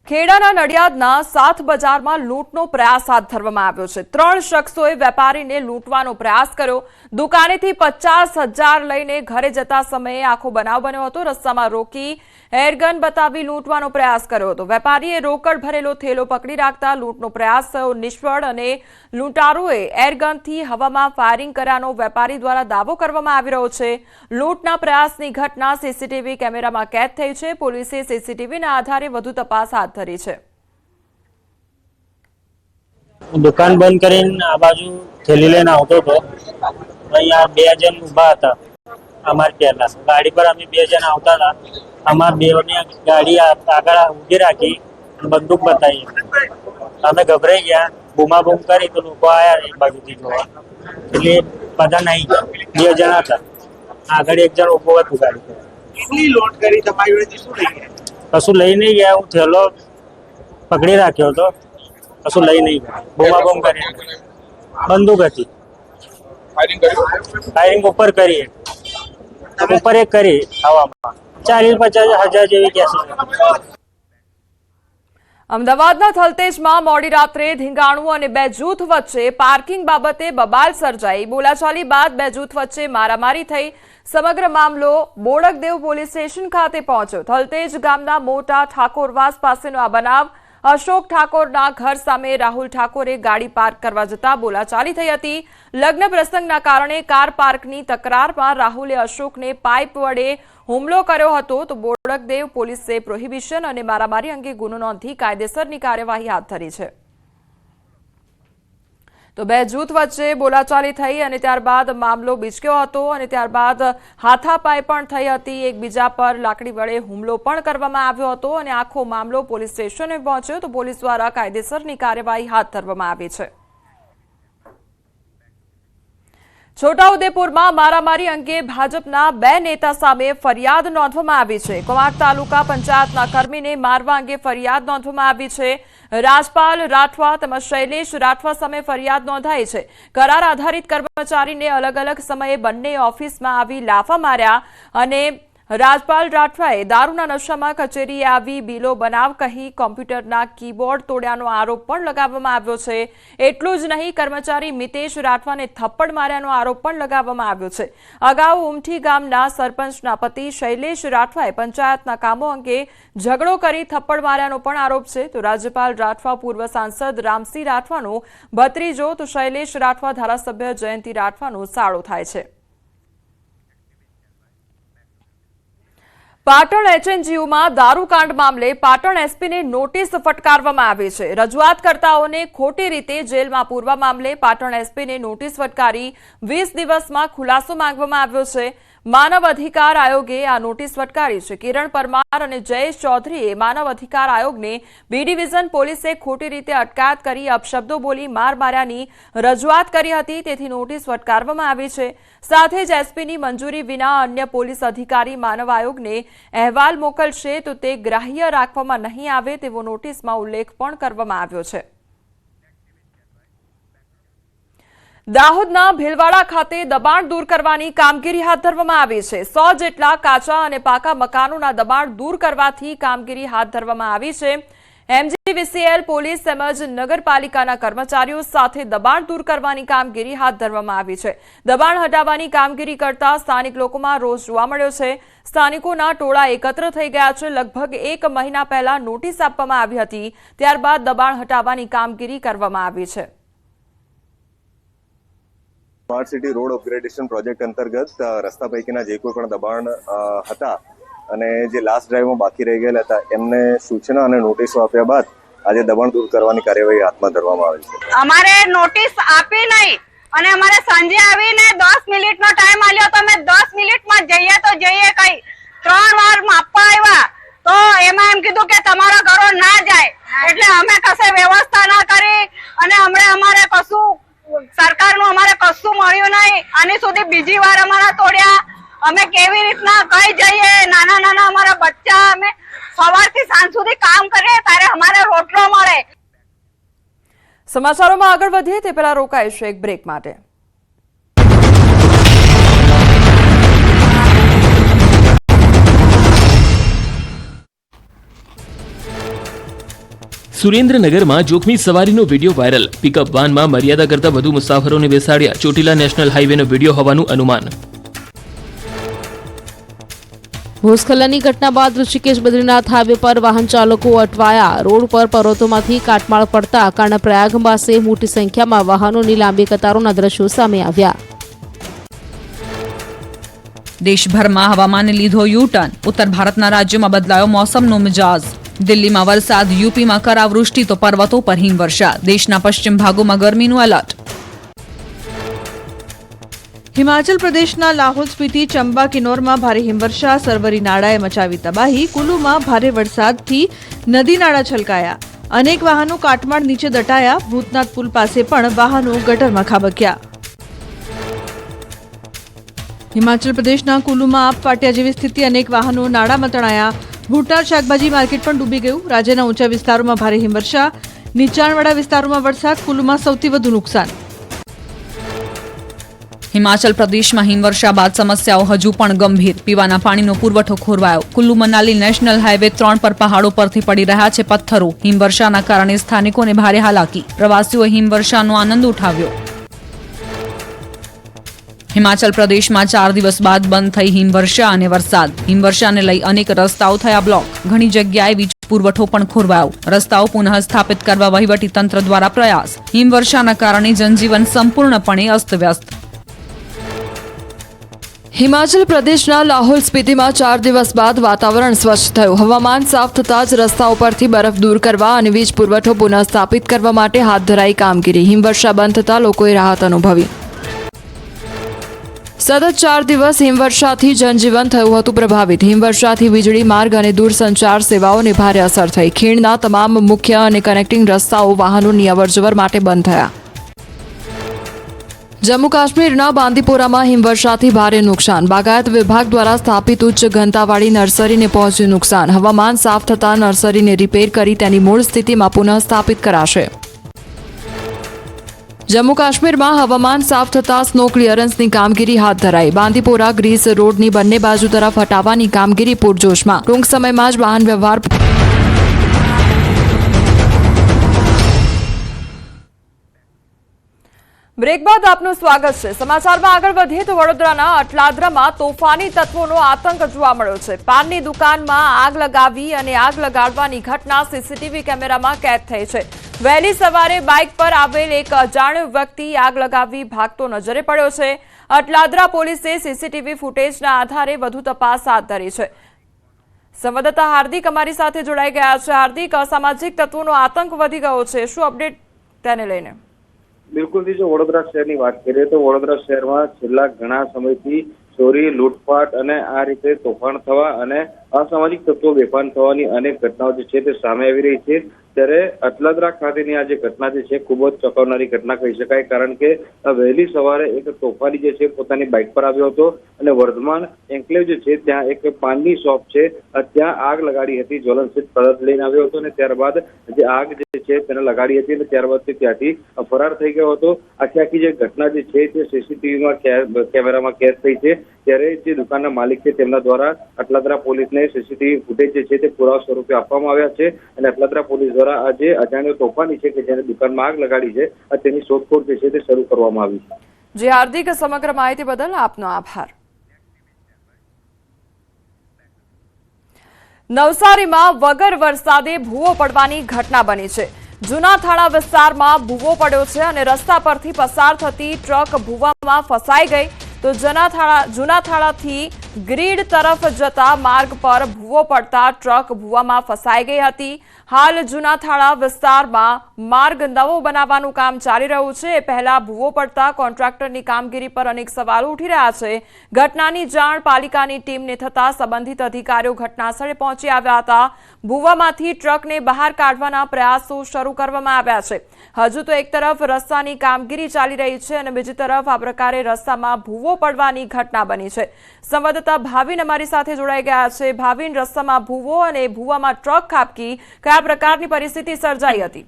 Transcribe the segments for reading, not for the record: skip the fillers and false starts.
ખેડાના નડિયાદના સાથ બજારમાં લૂંટનો પ્રયાસ હાથ ધરવામાં આવ્યો છે। 3 શખ્સોએ વેપારીને લૂંટવાનો પ્રયાસ કર્યો। દુકાનેથી 50,000 લઈને ઘરે જતા સમયે આખો બનાવ બન્યો હતો। રસ્તામાં રોકી એરગન બતાવી લૂંટવાનો પ્રયાસ કર્યો હતો। વેપારીએ રોકડ ભરેલો થેલો પકડી રાખતા લૂંટનો પ્રયાસ થયો નિષ્ફળ અને લૂંટારોએ એરગનથી હવામાં ફાયરિંગ કર્યાનો વેપારી દ્વારા દાવો કરવામાં આવી રહ્યો છે। લૂંટના પ્રયાસની ઘટના સીસીટીવી કેમેરામાં કેદ થઈ છે। પોલીસે સીસીટીવીના આધારે વધુ તપાસ હાથ ધરી છે। દુકાન બંધ કરીને આ બાજુ થેલી લઈને આવતો હતો। અહીંયા 2 જણ ઊભા હતા અમારી પહેલા ગાડી પર। અમે 2 જણ આવતા હતા। અમારા બેવની ગાડી આગળ ઊભી રાખી બંદૂક બતાવી। અમે ગભરાઈ ગયા, બૂમાબૂમ કરી તો લોકો આવ્યા એક બાજુથી જોવા। એટલે બધા નહીં ગયા, 2 જણ હતા। આગળ 1 જણ ઊભો હતું ગાડી પર। કેટલી લોટ કરી તમારી જોડેથી શું લઈ ગયા? કશું લઈ નહીં ગયા। હું થેલો પકડી રાખ્યો હતો, કશું લઈ નહીં ગયા। બૂમાબૂમ કરી બંદૂક હતી। ફાયરિંગ ઉપર કરી, ઉપર એક કરી હવામાં। 40-50 હજાર જેવી કેસી। અમદાવાદના થલતેજમાં મોડી રાત્રે ધીંગાણું અને 2 જૂથ વચ્ચે પાર્કિંગ બાબતે બબાલ સર્જાઈ। બોલાચાલી બાદ 2 જૂથ વચ્ચે મારામારી થઈ। સમગ્ર મામલો બોડકદેવ પોલીસ સ્ટેશન ખાતે પહોંચ્યો। થલતેજ ગામના મોટા ઠાકોરવાસ પાસેનો આ બનાવ। અશોક ઠાકોરના ઘર સામે રાહુલ ઠાકોરે ગાડી પાર્ક કરવા જતા બોલાચાલી થઈ હતી। લગ્ન પ્રસંગના કારણે કાર પાર્કની તકરારમાં રાહુલે અશોકને પાઇપ વડે હુમલો કર્યો હતો। તો બોડકદેવ પોલીસે પ્રોહિબિશન અને મારામારી અંગે ગુનો નોંધી કાયદેસરની કાર્યવાહી હાથ ધરી છે। તો 2 જૂથ વચ્ચે બોલાચાલી થઈ અને ત્યારબાદ મામલો બીચક્યો હતો અને ત્યારબાદ હાથાપાઈ પણ થઈ હતી। એકબીજા પર લાકડી વડે હુમલો પણ કરવામાં આવ્યો હતો અને આખો મામલો પોલીસ સ્ટેશને પહોંચ્યો। તો પોલીસ દ્વારા કાયદેસરની કાર્યવાહી હાથ ધરવામાં આવી છે। છોટાઉદેપુરમાં મારામારી અંગે ભાજપના 2 નેતા સામે ફરિયાદ નોંધવામાં આવી છે। કવાંટ તાલુકા પંચાયતના કર્મીને મારવા અંગે ફરિયાદ નોંધવામાં આવી છે। રાજપાલ રાઠવા તેમજ શૈલેષ રાઠવા સામે ફરિયાદ નોંધાઈ છે। કરાર આધારિત કર્મચારીને અલગ અલગ સમયે બંને ઓફિસમાં આવી લાફા માર્યા અને રાજપાલ રાઠવાએ દારૂના નશામાં કચેરીએ આવી બિલો બનાવ કહી કોમ્પ્યુટરના કીબોર્ડ તોડ્યાનો આરોપ પણ લગાવવામાં આવ્યો છે। એટલું જ નહીં, કર્મચારી મિતેશ રાઠવાને થપ્પડ માર્યાનો આરોપ પણ લગાવવામાં આવ્યો છે। અગાઉ ઉમઠી ગામના સરપંચના પતિ શૈલેષ રાઠવાએ પંચાયતના કામો અંગે ઝઘડો કરી થપ્પડ માર્યાનો પણ આરોપ છે। તો રાજપાલ રાઠવા પૂર્વ સાંસદ રામસિંહ રાઠવાનો ભત્રીજો તો શૈલેષ રાઠવા ધારાસભ્ય જયંતિ રાઠવાનો સાળો થાય છે। પાટણ એચએનજીયુમાં દારૂકાંડ મામલે પાટણ એસપીને નોટિસ ફટકારવામાં આવી છે। રજૂઆતકર્તાઓને ખોટી રીતે જેલમાં પૂરવા મામલે પાટણ એસપીને નોટિસ ફટકારી 20 દિવસમાં ખુલાસો માંગવામાં આવ્યો છે। માનવ અધિકાર આયોગે આ નોટિસ ફટકારી છે। કિરણ પરમાર અને જયેશ ચૌધરીએ માનવ અધિકાર આયોગને બી ડિવિઝન પોલીસે ખોટી રીતે અટકાયત કરી અપશબ્દો બોલી માર માર્યાની રજૂઆત કરી હતી, તેથી નોટિસ ફટકારવામાં આવી છે। સાથે જ એસપીની મંજૂરી વિના અન્ય પોલીસ અધિકારી માનવ આયોગને અહેવાલ મોકલશે તો તે ગ્રાહ્ય રાખવામાં નહીં આવે તેવો નોટિસમાં ઉલ્લેખ પણ કરવામાં આવ્યો છે। દાહોદના ભીલવાડા ખાતે દબાણ દૂર કરવાની કામગીરી હાથ ધરવામાં આવી છે। 100 જેટલા કાચા અને પાકા મકાનોના દબાણ દૂર કરવાથી કામગીરી હાથ ધરવામાં આવી છે। એમજીવીસીએલ પોલીસ તેમજ નગરપાલિકાના કર્મચારીઓ સાથે દબાણ દૂર કરવાની કામગીરી હાથ ધરવામાં આવી છે। દબાણ હટાવવાની કામગીરી કરતા સ્થાનિક લોકોમાં રોષ જોવા મળ્યો છે। સ્થાનિકોના ટોળા એકત્ર થઈ ગયા છે। લગભગ 1 મહિના પહેલા નોટિસ આપવામાં આવી હતી, ત્યારબાદ દબાણ હટાવવાની કામગીરી કરવામાં આવી છે। Smart city road upgradation project અંતર્ગત રસ્તા પૈકીના જે કોઈ પણ દબાણ હતા અને જે લાસ્ટ ડ્રાઈવમાં બાકી રહી ગયેલા હતા એમને સૂચના અને નોટિસો આપ્યા બાદ આજે દબાણ દૂર કરવાની કાર્યવાહી હાથમાં ધરવામાં આવી છે। અમારે નોટિસ આપી નહીં અને અમારે સાંજે આવીને 10 મિનિટનો ટાઈમ આલ્યો તો અમે 10 મિનિટમાં જઈએ તો જઈએ કઈ 3 વાર માપવા આવ્યા તો એમાં એમ કીધું કે તમારો ઘરો ના જાય, એટલે અમે કશે વ્યવસ્થા ના કરી અને અમારે કશું સરકારનું અમારે કશું મળ્યું નહીં। આની સુધી બીજી વાર અમારા તોડ્યા। અમે કેવી રીતના કઈ જઈએ? નાના નાના અમારા બચ્ચા, અમે સવારથી સાંજ સુધી કામ કરીએ ત્યારે અમારે રોટલો મળે। સમાચારોમાં આગળ વધીએ તે પહેલા રોકાઈશું એક બ્રેક માટે। સુરેન્દ્રનગરમાં જોખમી સવારીનો વિડીયો વાયરલ. પિકઅપ વાનમાં મર્યાદા કરતા વધુ મુસાફરોને બેસાડ્યા. ચોટીલા નેશનલ હાઈવેનો વિડીયો હોવાનું અનુમાન. ભૂસ્ખલનની ઘટના બાદ ઋષિકેશ બદ્રીનાથ હાઈવે પર વાહન ચાલકો અટવાયા. રોડ પર પર્વતોમાંથી કાટમાળ પડતા કર્ણપ્રયાગ પાસે મોટી સંખ્યામાં વાહનોની લાંબી કતારોના દ્રશ્યો સામે આવ્યા. દેશભરમાં હવામાને લીધો યુ-ટર્ન. ઉત્તર ભારતના રાજ્યોમાં બદલાયો મોસમનો મિજાજ. દિલ્હીમાં વરસાદ, યુપીમાં કરાવૃષ્ટિ તો પર્વતો પર હિમવર્ષા. દેશના પશ્ચિમ ભાગોમાં ગરમીનું એલર્ટ. હિમાચલ પ્રદેશના લાહોલ સ્પીતિ, ચંબા, કિન્નોરમાં ભારે હિમવર્ષા. સરવરી નાળાએ મચાવી તબાહી. કુલુમાં ભારે વરસાદથી નદી નાળા છલકાયા. અનેક વાહનો કાટમાળ નીચે દટાયા. ભૂતનાથ પુલ પાસે પણ વાહનો ગટરમાં ખાબક્યા. હિમાચલ પ્રદેશના કુલુમાં આપ પાટિયા જેવી સ્થિતિ. અનેક વાહનો નાળામાં તણાયા. ભૂટાર શાકભાજી માર્કેટ પણ ડૂબી ગયું. રાજ્યના ઊંચા વિસ્તારોમાં ભારે હિમવર્ષા. નીચાણવાળા વિસ્તારોમાં વરસાદ. કુલુમાં સૌથી વધુ નુકસાન. હિમાચલ પ્રદેશમાં હિમવર્ષા બાદ સમસ્યાઓ હજુ પણ ગંભીર. પીવાના પાણીનો પુરવઠો ખોરવાયો. કુલ્લુ મનાલી નેશનલ હાઈવે 3 પર પહાડો પરથી પડી રહ્યા છે પથ્થરો. હિમવર્ષાના કારણે સ્થાનિકોને ભારે હાલાકી. પ્રવાસીઓએ હિમવર્ષાનો આનંદ ઉઠાવ્યો. હિમાચલ પ્રદેશમાં 4 દિવસ બાદ બંધ થઈ હિમવર્ષા અને વરસાદ. હિમવર્ષાને લઈ અનેક રસ્તાઓ થયા બ્લોક. ઘણી જગ્યાએ વીજ પુરવઠો પણ ખોરવાયો. રસ્તાઓ પુનઃ સ્થાપિત કરવા વહીવટી તંત્ર દ્વારા પ્રયાસ. હિમવર્ષાના કારણે જનજીવન સંપૂર્ણપણે અસ્તવ્યસ્ત. હિમાચલ પ્રદેશના લાહોલ સ્પીતિમાં 4 દિવસ બાદ વાતાવરણ સ્વચ્છ થયું. હવામાન સાફ થતાં જ રસ્તાઓ પરથી બરફ દૂર કરવા અને વીજ પુરવઠો પુનઃ સ્થાપિત કરવા માટે હાથ ધરાઈ કામગીરી. હિમવર્ષા બંધ થતાં લોકોએ રાહત અનુભવી. સતત 4 દિવસ હિમવર્ષાથી જનજીવન થયું હતું પ્રભાવિત. હિમવર્ષાથી વીજળી માર્ગ અને દૂરસંચાર સેવાઓને ભારે અસર થઈ. ખીણના તમામ મુખ્ય અને કનેક્ટિંગ રસ્તાઓ વાહનોની અવરજવર માટે બંધ થયા. જમ્મુ કાશ્મીરના બાંદીપોરામાં હિમવર્ષાથી ભારે નુકસાન. બાગાયત વિભાગ દ્વારા સ્થાપિત ઉચ્ચ ઘનતાવાળી નર્સરીને પહોંચ્યું નુકસાન. હવામાન સાફ થતાં નર્સરીને રિપેર કરી તેની મૂળ સ્થિતિમાં પુનઃ સ્થાપિત કરાશે. જમ્મુ કાશ્મીરમાં હવામાન સાફ થતાં સ્નો ક્લિયરન્સની કામગીરી હાથ ધરાઈ. બાંદીપોરા ગ્રીસ રોડની બંને બાજુ તરફ હટાવવાની કામગીરી પૂરજોશમાં. ટૂંક સમયમાં જ વાહન વ્યવહાર. બ્રેક બાદ આપનું સ્વાગત છે. સમાચારમાં આગળ વધીએ તો વડોદરાના અટલાદરામાં તોફાની તત્વોનો આતંક જોવા મળ્યો છે. પાનની દુકાનમાં આગ લગાવી અને આગ લગાડવાની ઘટના સીસીટીવી કેમેરામાં કેદ થઈ છે. વહેલી સવારે બાઇક પર આવેલ એક અજાણ્યો વ્યક્તિ આગ લગાવી ભાગતો નજરે પડ્યો છે. અટલાદરા પોલીસે સીસીટીવી ફૂટેજના આધારે વધુ તપાસ હાથ ધરી છે. સંવાદદાતા હાર્દિક અમારી સાથે જોડાઈ ગયા છે. હાર્દિક, અસામાજિક તત્વોનો આતંક વધી ગયો છે, શું અપડેટ તેને લઈને? બિલકુલથી જો વડોદરા શહેરની વાત કરીએ તો વડોદરા શહેરમાં છેલ્લા ઘણા સમયથી ચોરી, લૂંટફાટ અને આ રીતે તોફાન થવા અને અસામાજિક તત્વો બેફાન થવાની અનેક ઘટનાઓ જે છે તે સામે આવી રહી છે. ત્યારે અટલાદરા ખાતેની આ જે ઘટના જે છે ખૂબ જ ચોંકાવનારી ઘટના કહી શકાય. કારણ કે વહેલી સવારે એક તોફાની જે છે પોતાની બાઇક પર આવ્યો હતો અને વર્ધમાન એન્કલેવ જે છે ત્યાં એક પાનની શોપ છે ત્યાં આગ લગાડી હતી. જ્વલનશીલ પદાર્થ લઈને આવ્યો હતો અને ત્યારબાદ જે આગ જે છે તેને લગાડી હતી અને ત્યારબાદ તે ત્યાંથી ફરાર થઈ ગયો હતો. આખી જે ઘટના જે છે તે સીસીટીવીમાં કેમેરામાં કેદ થઈ છે. ત્યારે જે દુકાનના માલિક છે તેમના દ્વારા અટલાદરા પોલીસને સીસીટીવી ફૂટેજ જે છે તે પુરાવા સ્વરૂપે આપવામાં આવ્યા છે અને અટલાદરા પોલીસ દ્વારા આ જે અજાણ્યો તોફાની છે કે જેને દુકાનમાં આગ લગાડી છે તેની શોધખોળ જે છે તે શરૂ કરવામાં આવી છે. જી હાર્દિક, સમગ્ર માહિતી બદલ આપનો આભાર. નવસારીમાં વગર વરસાદે ભૂવો પડવાની ઘટના બની છે. જૂના થાણા વિસ્તારમાં ભૂવો પડ્યો છે અને રસ્તા પરથી પસાર થતી ટ્રક ભૂવામાં ફસાઈ ગઈ. તો જૂના થાણાથી ગ્રીડ તરફ જતા માર્ગ પર ભૂવો પડતા ટ્રક ભૂવામાં ફસાઈ ગઈ હતી. હાલ જૂના થાણા વિસ્તારમાં માર્ગ નવો બનાવવાનું કામ ચાલી રહ્યું છે. પહેલા ભૂવો પડતા કોન્ટ્રાક્ટરની કામગીરી પર અનેક સવાલો ઉઠી રહ્યા છે. ઘટનાની જાણ પાલિકાની ટીમને થતા સંબંધિત અધિકારીઓ ઘટનાસ્થળે પહોંચી આવ્યા હતા. ભૂવામાંથી ટ્રકને બહાર કાઢવાના પ્રયાસો શરૂ કરવામાં આવ્યા છે. હજુ તો એક તરફ રસ્તાની કામગીરી ચાલી રહી છે અને બીજી તરફ આ પ્રકારે રસ્તામાં ભૂવો પડવાની ઘટના બની છે. સંવાદદાતા ભાવિન અમારી સાથે જોડાઈ ગયા છે. ભાવિન, રસ્તામાં ભૂવો અને ભૂવામાં ટ્રક ખાબકી, કયા પ્રકારની પરિસ્થિતિ સર્જાઈ હતી?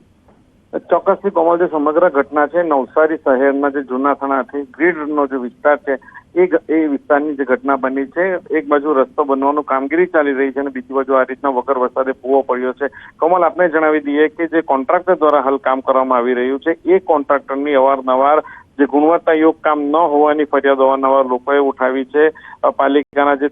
ચોક્કસથી કોમલ, જે સમગ્ર ઘટના છે નવસારી શહેરના જે જૂના થાણાથી ગ્રીડનો જે વિસ્તાર છે એ વિસ્તારની જે ઘટના બની છે, એક બાજુ રસ્તો બનવાનું કામગીરી ચાલી રહી છે અને બીજી બાજુ આ રીતના વગર વરસાદે ભૂવો પડ્યો છે. કમલ, આપને જણાવી દઈએ કે જે કોન્ટ્રાક્ટર દ્વારા હાલ કામ કરવામાં આવી રહ્યું છે એ કોન્ટ્રાક્ટરની અવારનવાર જે ગુણવત્તાયુક્ત કામ ન હોવાની ફરિયાદ અવારનવાર લોકોએ ઉઠાવી છે. પાલિકાના જે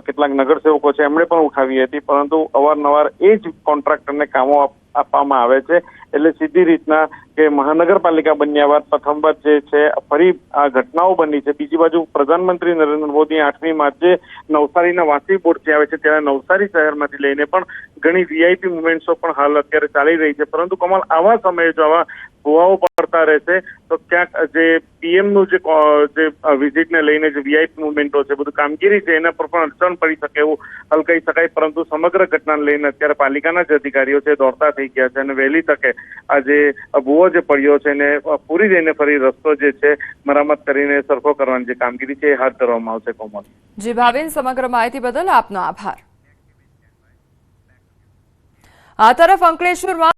કેટલાક નગરસેવકો છે એમણે પણ ઉઠાવી હતી, પરંતુ અવારનવાર એ જ કોન્ટ્રાક્ટરને કામો આપવામાં આવે છે. એટલે સીધી રીતના કે મહાનગરપાલિકા બન્યા બાદ પ્રથમવાર જે છે ફરી આ ઘટનાઓ બની છે. બીજી બાજુ પ્રધાનમંત્રી નરેન્દ્ર મોદી 8મી માર્ચે નવસારીના વાસી બોર્ડથી આવે છે, ત્યારે નવસારી શહેરમાંથી લઈને પણ ઘણી વીઆઈપી મુવમેન્ટ્સો પણ હાલ અત્યારે ચાલી રહી છે. પરંતુ કમલ, આવા સમયે જો આવા ભૂવાઓ પડતા રહેશે તો ક્યાંક જે પીએમનું જે વિઝિટને લઈને જે વીઆઈપી મુવમેન્ટો છે, બધું કામગીરી છે, એના પર પણ અડચણ પડી શકે એવું હાલ કહી શકાય. પરંતુ સમગ્ર ઘટનાને લઈને અત્યારે પાલિકાના જે અધિકારીઓ છે દોડતા થઈ ગયા છે અને વહેલી તકે આ જે ભૂવો જે પડ્યો છે એને પૂરી દઈને ફરી રસ્તો જે છે મરામત કરીને સરખો કરવાની જે કામગીરી છે એ હાથ ધરવામાં આવશે. કોમલ. જી ભાવિન, સમગ્ર માહિતી બદલ આપનો આભાર. આ તરફ અંકલેશ્વરમાં